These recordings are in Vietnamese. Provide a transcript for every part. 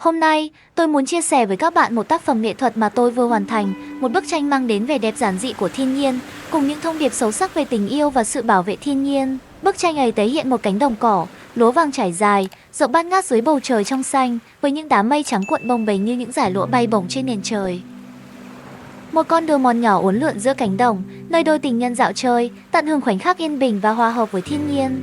Hôm nay, tôi muốn chia sẻ với các bạn một tác phẩm nghệ thuật mà tôi vừa hoàn thành, một bức tranh mang đến vẻ đẹp giản dị của thiên nhiên, cùng những thông điệp sâu sắc về tình yêu và sự bảo vệ thiên nhiên. Bức tranh ấy thể hiện một cánh đồng cỏ, lúa vàng trải dài, rộng bát ngát dưới bầu trời trong xanh, với những đám mây trắng cuộn bồng bềnh như những dải lụa bay bổng trên nền trời. Một con đường mòn nhỏ uốn lượn giữa cánh đồng, nơi đôi tình nhân dạo chơi, tận hưởng khoảnh khắc yên bình và hòa hợp với thiên nhiên.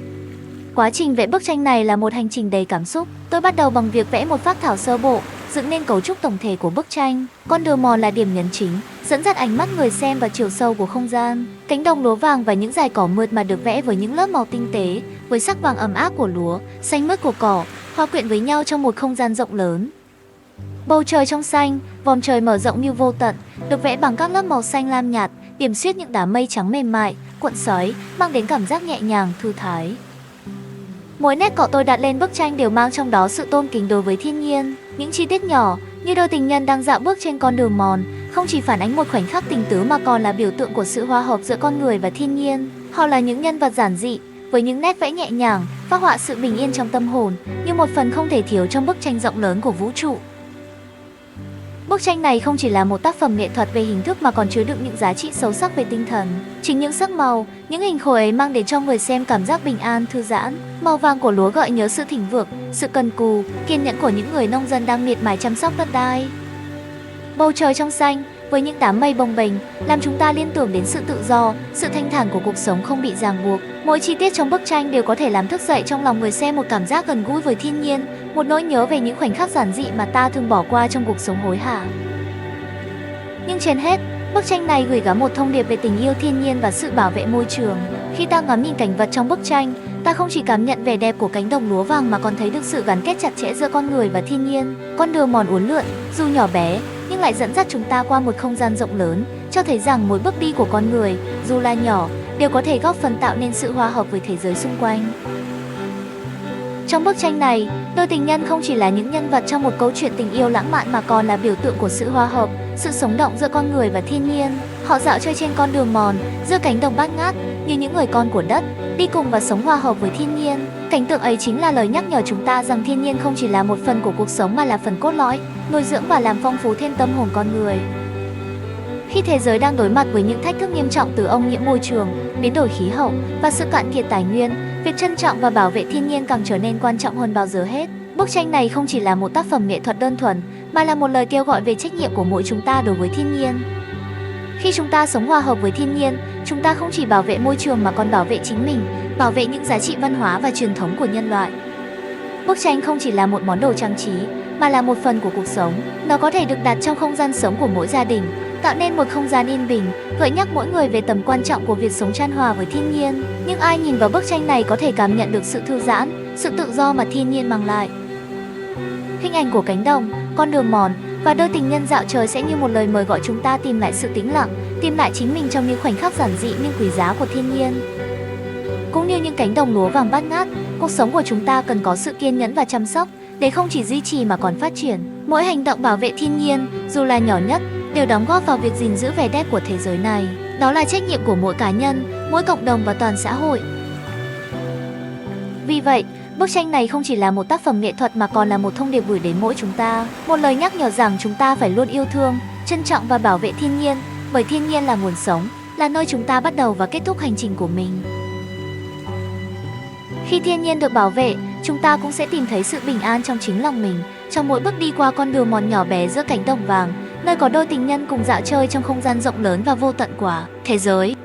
Quá trình vẽ bức tranh này là một hành trình đầy cảm xúc. Tôi bắt đầu bằng việc vẽ một phác thảo sơ bộ, dựng nên cấu trúc tổng thể của bức tranh. Con đường mòn là điểm nhấn chính, dẫn dắt ánh mắt người xem vào chiều sâu của không gian. Cánh đồng lúa vàng và những dải cỏ mượt mà được vẽ với những lớp màu tinh tế, với sắc vàng ấm áp của lúa, xanh mướt của cỏ, hòa quyện với nhau trong một không gian rộng lớn. Bầu trời trong xanh, vòm trời mở rộng như vô tận, được vẽ bằng các lớp màu xanh lam nhạt, điểm xuyết những đám mây trắng mềm mại, cuộn xoáy, mang đến cảm giác nhẹ nhàng, thư thái. Mỗi nét cọ tôi đặt lên bức tranh đều mang trong đó sự tôn kính đối với thiên nhiên. Những chi tiết nhỏ, như đôi tình nhân đang dạo bước trên con đường mòn, không chỉ phản ánh một khoảnh khắc tình tứ mà còn là biểu tượng của sự hòa hợp giữa con người và thiên nhiên. Họ là những nhân vật giản dị, với những nét vẽ nhẹ nhàng, phác họa sự bình yên trong tâm hồn, như một phần không thể thiếu trong bức tranh rộng lớn của vũ trụ. Bức tranh này không chỉ là một tác phẩm nghệ thuật về hình thức mà còn chứa đựng những giá trị sâu sắc về tinh thần. Chính những sắc màu, những hình khối ấy mang đến cho người xem cảm giác bình an, thư giãn. Màu vàng của lúa gợi nhớ sự thịnh vượng, sự cần cù, kiên nhẫn của những người nông dân đang miệt mài chăm sóc đất đai. Bầu trời trong xanh, với những đám mây bồng bềnh, làm chúng ta liên tưởng đến sự tự do, sự thanh thản của cuộc sống không bị ràng buộc. Mỗi chi tiết trong bức tranh đều có thể làm thức dậy trong lòng người xem một cảm giác gần gũi với thiên nhiên, một nỗi nhớ về những khoảnh khắc giản dị mà ta thường bỏ qua trong cuộc sống hối hả. Nhưng trên hết, bức tranh này gửi gắm một thông điệp về tình yêu thiên nhiên và sự bảo vệ môi trường. Khi ta ngắm nhìn cảnh vật trong bức tranh, ta không chỉ cảm nhận vẻ đẹp của cánh đồng lúa vàng mà còn thấy được sự gắn kết chặt chẽ giữa con người và thiên nhiên. Con đường mòn uốn lượn, dù nhỏ bé, nhưng lại dẫn dắt chúng ta qua một không gian rộng lớn, cho thấy rằng mỗi bước đi của con người, dù là nhỏ, đều có thể góp phần tạo nên sự hòa hợp với thế giới xung quanh. Trong bức tranh này, đôi tình nhân không chỉ là những nhân vật trong một câu chuyện tình yêu lãng mạn mà còn là biểu tượng của sự hòa hợp, sự sống động giữa con người và thiên nhiên. Họ dạo chơi trên con đường mòn, giữa cánh đồng bát ngát, như những người con của đất, đi cùng và sống hòa hợp với thiên nhiên. Cảnh tượng ấy chính là lời nhắc nhở chúng ta rằng thiên nhiên không chỉ là một phần của cuộc sống mà là phần cốt lõi, nuôi dưỡng và làm phong phú thêm tâm hồn con người. Khi thế giới đang đối mặt với những thách thức nghiêm trọng từ ô nhiễm môi trường, biến đổi khí hậu và sự cạn kiệt tài nguyên, việc trân trọng và bảo vệ thiên nhiên càng trở nên quan trọng hơn bao giờ hết. Bức tranh này không chỉ là một tác phẩm nghệ thuật đơn thuần, mà là một lời kêu gọi về trách nhiệm của mỗi chúng ta đối với thiên nhiên. Khi chúng ta sống hòa hợp với thiên nhiên, chúng ta không chỉ bảo vệ môi trường mà còn bảo vệ chính mình, bảo vệ những giá trị văn hóa và truyền thống của nhân loại. Bức tranh không chỉ là một món đồ trang trí, mà là một phần của cuộc sống. Nó có thể được đặt trong không gian sống của mỗi gia đình, tạo nên một không gian yên bình, gợi nhắc mỗi người về tầm quan trọng của việc sống chan hòa với thiên nhiên. Nhưng ai nhìn vào bức tranh này có thể cảm nhận được sự thư giãn, sự tự do mà thiên nhiên mang lại. Hình ảnh của cánh đồng, con đường mòn và đôi tình nhân dạo trời sẽ như một lời mời gọi chúng ta tìm lại sự tĩnh lặng, tìm lại chính mình trong những khoảnh khắc giản dị nhưng quý giá của thiên nhiên. Cũng như những cánh đồng lúa vàng bát ngát, cuộc sống của chúng ta cần có sự kiên nhẫn và chăm sóc để không chỉ duy trì mà còn phát triển. Mỗi hành động bảo vệ thiên nhiên, dù là nhỏ nhất, đều đóng góp vào việc gìn giữ vẻ đẹp của thế giới này. Đó là trách nhiệm của mỗi cá nhân, mỗi cộng đồng và toàn xã hội. Vì vậy, bức tranh này không chỉ là một tác phẩm nghệ thuật mà còn là một thông điệp gửi đến mỗi chúng ta, một lời nhắc nhở rằng chúng ta phải luôn yêu thương, trân trọng và bảo vệ thiên nhiên, bởi thiên nhiên là nguồn sống, là nơi chúng ta bắt đầu và kết thúc hành trình của mình. Khi thiên nhiên được bảo vệ, chúng ta cũng sẽ tìm thấy sự bình an trong chính lòng mình, trong mỗi bước đi qua con đường mòn nhỏ bé giữa cánh đồng vàng, nơi có đôi tình nhân cùng dạo chơi trong không gian rộng lớn và vô tận của thế giới.